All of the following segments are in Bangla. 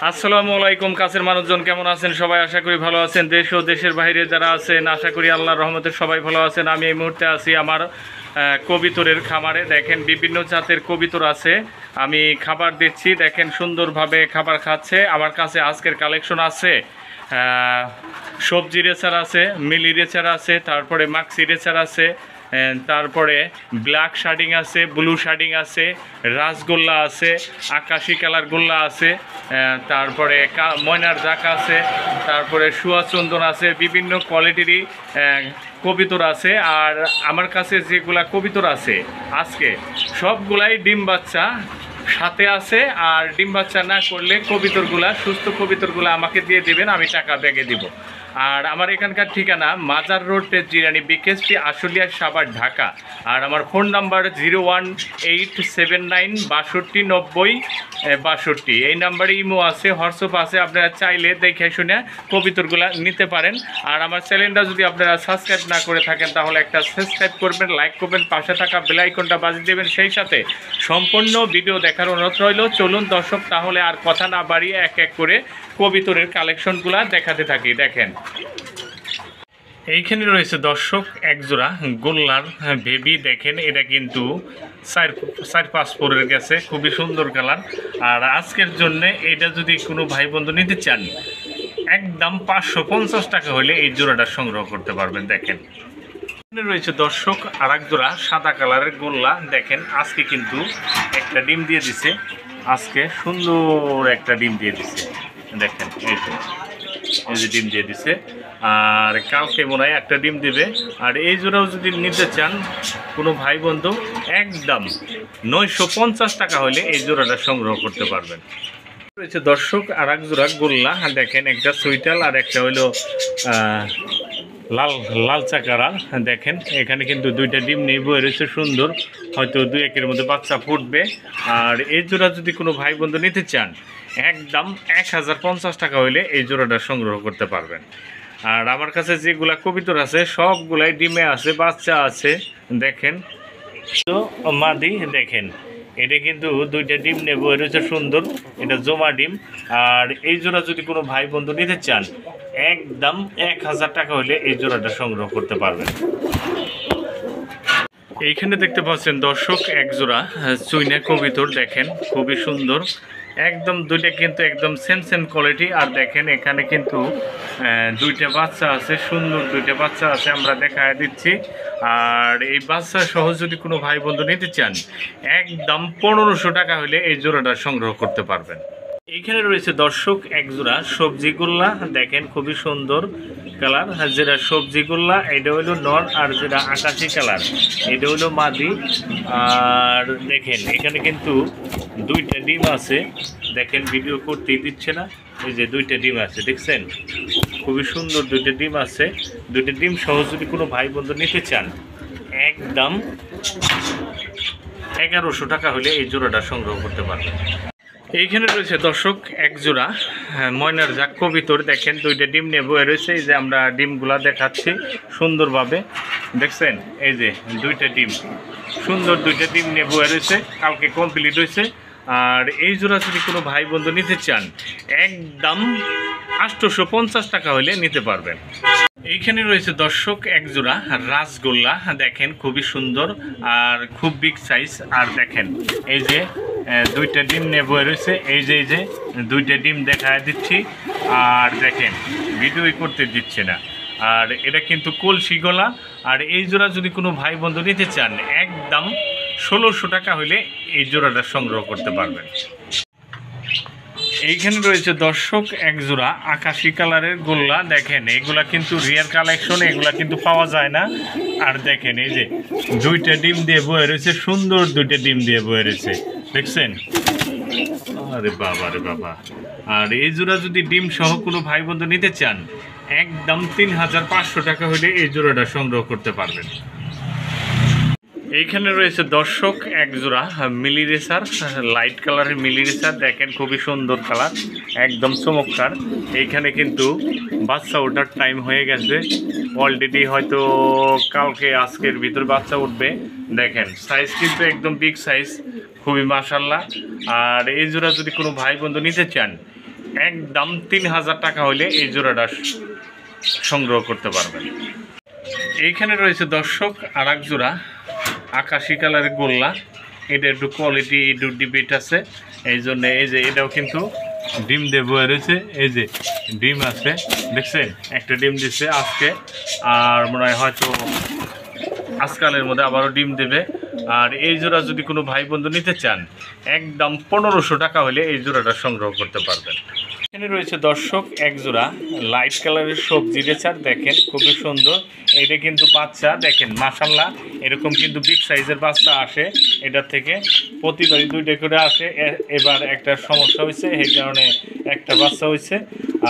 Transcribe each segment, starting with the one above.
আসসালামু আলাইকুম। কাছের মানুষজন কেমন আছেন? সবাই আশা করি ভালো আছেন। দেশ ও দেশের বাইরে যারা আছেন আশা করি আল্লাহর রহমতে সবাই ভালো আছেন। আমি এই মুহূর্তে আছি আমার কবিতরের খামারে। দেখেন বিভিন্ন জাতের কবিতর আছে, আমি খাবার দিচ্ছি। দেখেন সুন্দরভাবে খাবার খাচ্ছে। আমার কাছে আজকের কালেকশন আছে সবজি রেচার আছে, মিলি রেচার আছে, তারপরে মাক্সি রেচার আছে, তারপরে ব্ল্যাক শার্ডিং আছে, ব্লু শার্ডিং আছে, রাসগোল্লা আছে, আকাশি কালার গোল্লা আছে, তারপরে ময়নার জাক আছে, তারপরে সুয়াচন্দন আছে, বিভিন্ন কোয়ালিটিরই কবিতর আছে। আর আমার কাছে যেগুলা কবিতর আছে আজকে সবগুলাই ডিম বাচ্চা সাথে আছে। আর ডিম বাচ্চা না করলে কবিতরগুলা, সুস্থ কবিতরগুলা আমাকে দিয়ে দেবেন, আমি টাকা ব্যাগে দিব। আর আমার এখানকার ঠিকানা মাজার রোড জিরানি বিকেএসপি আশুলিয়া সাভার ঢাকা। আর আমার ফোন নাম্বার 01879 এই নাম্বারে ইমো আছে, হোয়াটসঅ্যাপ আছে। আপনারা চাইলে দেখে শুনে কবিতরগুলা নিতে পারেন। আর আমার চ্যানেলটা যদি আপনারা সাবস্ক্রাইব না করে থাকেন তাহলে একটা সাবস্ক্রাইব করবেন, লাইক করবেন, পাশে থাকা বেল আইকনটা বাজিয়ে দেবেন। সেই সাথে সম্পূর্ণ ভিডিও দেখার অনুরোধ রইল। চলুন দর্শক, তাহলে আর কথা না বাড়িয়ে এক এক করে কবিতরের কালেকশনগুলা দেখাতে থাকি। দেখেন এইখানে রয়েছে দর্শক একজোড়া গোল্লার বেবি। দেখেন এটা কিন্তু 4-5 পরের গেছে, খুবই সুন্দর কালার। আর আজকের জন্য এটা যদি কোনো ভাই বন্ধু নিতে চান একদম 550 টাকা হলে এই জোড়াটা সংগ্রহ করতে পারবেন। দেখেন এখানে রয়েছে দর্শক আর এক জোড়া সাদা কালারের গোল্লা। দেখেন আজকে কিন্তু একটা ডিম দিয়ে দিছে, আজকে সুন্দর একটা ডিম দিয়ে দিছে। দেখেন এই যে ডিম দিয়ে দিছে, আর কালকে মনে হয় একটা ডিম দিবে। আর এই জোড়াও যদি নিতে চান কোনো ভাই বন্ধু একদম 950 টাকা হলে এই জোড়াটা সংগ্রহ করতে পারবেন। রয়েছে দর্শক আর এক জোড়া গোল্লা। দেখেন একটা সুইটাল আর একটা হইলো লালচা কালার। দেখেন এখানে কিন্তু দুইটা ডিম নিয়ে বয়ে রয়েছে, সুন্দর, হয়তো 2-1 মধ্যে বাচ্চা ফুটবে। আর এই জোড়া যদি কোনো ভাই বন্ধু নিতে চান একদম 1050 টাকা হইলে এই জোড়াটা সংগ্রহ করতে পারবেন। আর আমার কাছে যেগুলা কবিতর আছে সবগুলাই ডিমে আছে, বাচ্চা আছে। দেখেন তো মাদি, দেখেন এটা কিন্তু দুইটা ডিম নেব রয়েছে, সুন্দর, এটা জমা ডিম। আর এই জোড়া যদি কোনো ভাই বন্ধু নিতে চান একদম 1000 টাকা হলে এই জোড়াটা সংগ্রহ করতে পারবেন। এইখানে দেখতে পাচ্ছেন দর্শক এক জোড়া চুইনা কবিতর। দেখেন খুবই সুন্দর, একদম দুইটা কিন্তু একদম সেম কোয়ালিটি। আর দেখেন এখানে কিন্তু দুইটা বাচ্চা আছে, সুন্দর দুইটা বাচ্চা আছে, আমরা দেখায় দিচ্ছি। আর এই বাচ্চা সহ যদি কোনো ভাই বন্ধু নিতে চান একদম 1500 টাকা হলে এই জোড়াটা সংগ্রহ করতে পারবেন। এইখানে রয়েছে দর্শক এক জোড়া সবজি গোল্লা। দেখেন খুবই সুন্দর কালার, যেটা সবজি গোল্লা এটা হইলো নর, আর যেটা আকাশি কালার এটা হইলো মাদি। আর দেখেন এখানে কিন্তু দুইটা ডিম আছে। দেখেন ভিডিও করতেই দিচ্ছে না, এই যে দুইটা ডিম আছে, দেখছেন খুবই সুন্দর দুইটা ডিম আছে। দুইটা ডিম সহ যদি কোনো ভাই বন্ধু নিতে চান একদম 1100 টাকা হলে এই জোড়াটা সংগ্রহ করতে পারবেন। এইখানে রয়েছে দর্শক এক জোড়া ময়নার জাক কবিতর। দেখেন দুইটা ডিম নিয়ে বয়ে রয়েছে, এই যে আমরা ডিমগুলা দেখাচ্ছি সুন্দরভাবে, দেখছেন এই যে দুইটা ডিম, সুন্দর দুইটা ডিম নিয়ে বয়ে রয়েছে, কালকে কমপ্লিট হয়েছে। আর এই জোড়া যদি কোনো ভাই বন্ধু নিতে চান একদম 850 টাকা হলে নিতে পারবেন। এইখানে রয়েছে দর্শক এক জোড়া রাসগোল্লা। দেখেন খুবই সুন্দর আর খুব বিগ সাইজ। আর দেখেন এই যে দুইটা ডিম নিয়ে বয়ে রয়েছে, এই যে দুইটা ডিম দেখায় দিচ্ছি। আর দেখেন ভিডিওই করতে দিচ্ছে না। আর এটা কিন্তু কলসি গলা। আর এই জোড়া যদি কোনো ভাই বন্ধু নিতে চান একদম 1600 টাকা হলে এই জোড়াটা সংগ্রহ করতে পারবেন। এইখানে রয়েছে দর্শক এক জোড়া আকাশি কালারের গোল্লা। দেখেন এগুলা কিন্তু রিয়ার কালেকশন, এগুলা কিন্তু পাওয়া যায় না। আর দেখেন এই যে দুইটা ডিম দিয়ে বয়ে রয়েছে, সুন্দর দুইটা ডিম দিয়ে বয়ে রয়েছে, দেখছেন, আরে বাবা রে বাবা। আর এই জোড়া যদি ডিম সহ কোনো ভাই বন্ধু নিতে চান একদম 3500 টাকা হলে এই জোড়াটা সংগ্রহ করতে পারবেন। এইখানে রয়েছে দর্শক এক জোড়া মিলি রেসার, লাইট কালারের মিলি রেসার। দেখেন খুবই সুন্দর কালার, একদম চমৎকার। এইখানে কিন্তু বাচ্চা ওঠার টাইম হয়ে গেছে অলরেডি, হয়তো কালকে আজকের ভিতর বাচ্চা উঠবে। দেখেন সাইজ কিন্তু একদম বিগ সাইজ, খুবই মাশাআল্লাহ। আর এই জোড়া যদি কোনো ভাই বন্ধু নিতে চান একদম 3000 টাকা হলে এই জোড়াটা সংগ্রহ করতে পারবেন। এইখানে রয়েছে দর্শক আর এক জোড়া আকাশি কালারের গোল্লা। এটা একটু কোয়ালিটি একটু ডিবেট আছে, এই জন্য এই যে এটাও কিন্তু ডিম দেবো রয়েছে। এই যে ডিম আছে দেখছেন, একটা ডিম দিচ্ছে আজকে, আর মনে হয় হয়তো আজকালের মধ্যে আবারও ডিম দেবে। আর এই জোড়া যদি কোনো ভাই বন্ধু নিতে চান একদম 1500 টাকা হলে এই জোড়াটা সংগ্রহ করতে পারবেন। এখানে রয়েছে দর্শক এক জোড়া লাইট কালারের সবজি রেচার, দেখেন খুবই সুন্দর। এটা কিন্তু বাচ্চা দেখেন মাশাআল্লাহ, এরকম কিন্তু বিগ সাইজের বাচ্চা আসে এটার থেকে, প্রতিবারই 2টা করে আসে। এবার একটা সমস্যা হয়েছে, এই কারণে একটা বাচ্চা হয়েছে।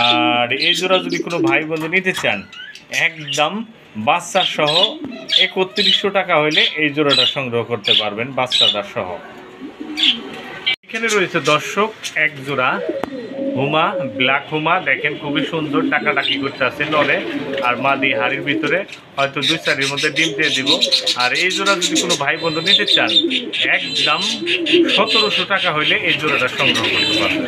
আর এই জোড়া যদি কোনো ভাই বন্ধু নিতে চান একদম বাচ্চা সহ 3100 টাকা হলে এই জোড়াটা সংগ্রহ করতে পারবেন বাচ্চাটা সহ। এখানে রয়েছে দর্শক এক জোড়া হুমা, ব্ল্যাক হুমা, দেখেন খুবই সুন্দর, টাকাটাকি করতে আছে নলে আর মাদি হাড়ির ভিতরে, হয়তো 2-4 মধ্যে ডিম দিয়ে দিব। আর এই জোড়া যদি কোনো ভাই বন্ধু নিতে চান একদম 1700 টাকা হইলে এই জোড়াটা সংগ্রহ করতে পারবেন।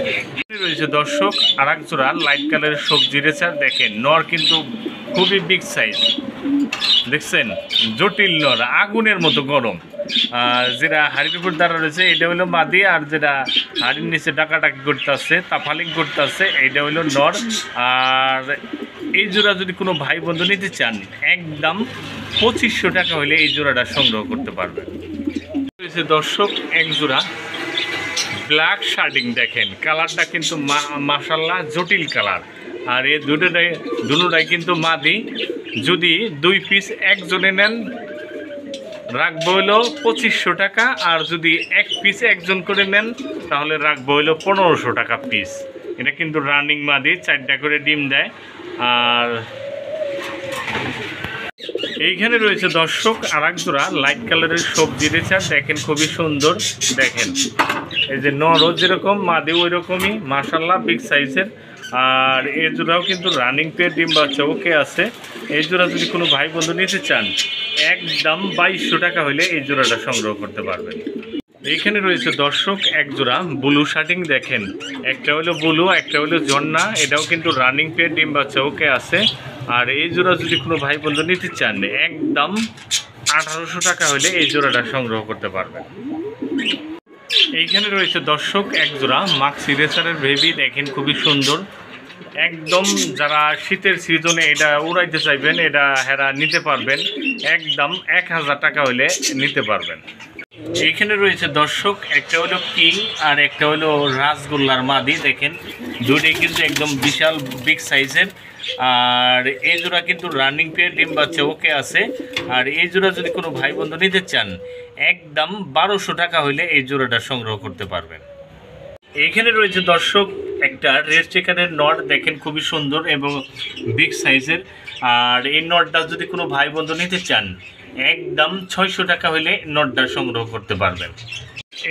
রয়েছে দর্শক আর এক জোড়া লাইট কালারের সবজি রেচার, দেখেন নর কিন্তু খুবই বিগ সাইজ, দেখছেন জটিল নর, আগুনের মতো গরম। যেটা হাড়ির উপর দাঁড়া রয়েছে এটা হলো মাদি, আর যেটা হাড়ির নিচে ডাকাডাকি করতে আসছে তাফালিং করতে আসছে এইটা হলো নর। আর এই জোড়া যদি কোনো ভাই বন্ধু নিতে চান একদম 2500 টাকা হলে এই জোড়াটা সংগ্রহ করতে পারবেন। রয়েছে দর্শক এক জোড়া ব্ল্যাক শার্টিং, দেখেন কালারটা কিন্তু মাশাআল্লাহ জটিল কালার। আর এই দুটোটাই কিন্তু মাদি, যদি 2 পিস একজনে নেন রাখবো হইলো 2500 টাকা, আর যদি 1 পিস একজন করে নেন তাহলে রাখবো হইলো 1500 টাকা পিস। এটা কিন্তু রানিং মাদি, 4টা করে ডিম দেয়। আর এইখানে রয়েছে দর্শক আর এক জোড়া লাইট কালারের সবজি রেচার, দেখেন খুবই সুন্দর। দেখেন এই যে নরও যেরকম মাদিও ওই রকমই মাশাআল্লাহ বিগ সাইজের। আর এই জোড়াও কিন্তু রানিং পেয়ে ডিম বাচ্চা ওকে আছে। এই জোড়া যদি কোনো ভাই বন্ধু নিতে চান একদম 2200 টাকা হলে এই জোড়াটা সংগ্রহ করতে পারবেন। এইখানে রয়েছে দর্শক এক জোড়া ব্লু শার্টিং, দেখেন একটা হলো ব্লু একটা হলো ঝর্ণা, এটাও কিন্তু রানিং পেয়ে ডিম বাচ্চা ওকে আছে। আর এই জোড়া যদি কোনো ভাই বন্ধু নিতে চান একদম 1800 টাকা হলে এই জোড়াটা সংগ্রহ করতে পারবেন। এইখানে রয়েছে দর্শক এক জোড়া মাক্সি রেসারের বেবি, দেখেন খুবই সুন্দর একদম। যারা শীতের সিজনে এটা উড়াইতে চাইবেন এটা হেরা নিতে পারবেন, একদম 1000 টাকা হলে নিতে পারবেন। এইখানে রয়েছে দর্শক একটা হলো কিং আর একটা হলো রাসগোল্লার মাদি, দেখেন দুটোই কিন্তু একদম বিশাল বিগ সাইজের। আর এই জোড়া কিন্তু রানিং পেয়ে ডিম বাচ্চা ওকে আছে। আর এই জোড়া যদি কোনো ভাই বন্ধু নিতে চান একদম 1200 টাকা হলে এই জোড়াটা সংগ্রহ করতে পারবেন। এইখানে রয়েছে দর্শক একটা রেড চিকেনের নট, দেখেন খুবই সুন্দর এবং বিগ সাইজের। আর এই নটটা যদি কোনো ভাই বন্ধু নিতে চান একদম 600 টাকা হলে নটটা সংগ্রহ করতে পারবেন।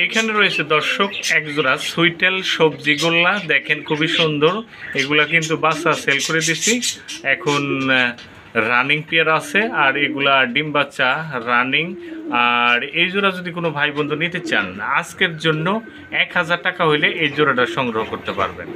এইখানে রয়েছে দর্শক এক জোড়া সুইটেল সবজি গোল্লা, দেখেন খুবই সুন্দর। এগুলা কিন্তু বাচ্চা সেল করে দিছি, এখন রানিং পেয়ার আছে। আর এগুলা ডিম বাচ্চা রানিং। আর এই জোড়া যদি কোনো ভাই বন্ধু নিতে চান আজকের জন্য 1000 টাকা হইলে এই জোড়াটা সংগ্রহ করতে পারবেন।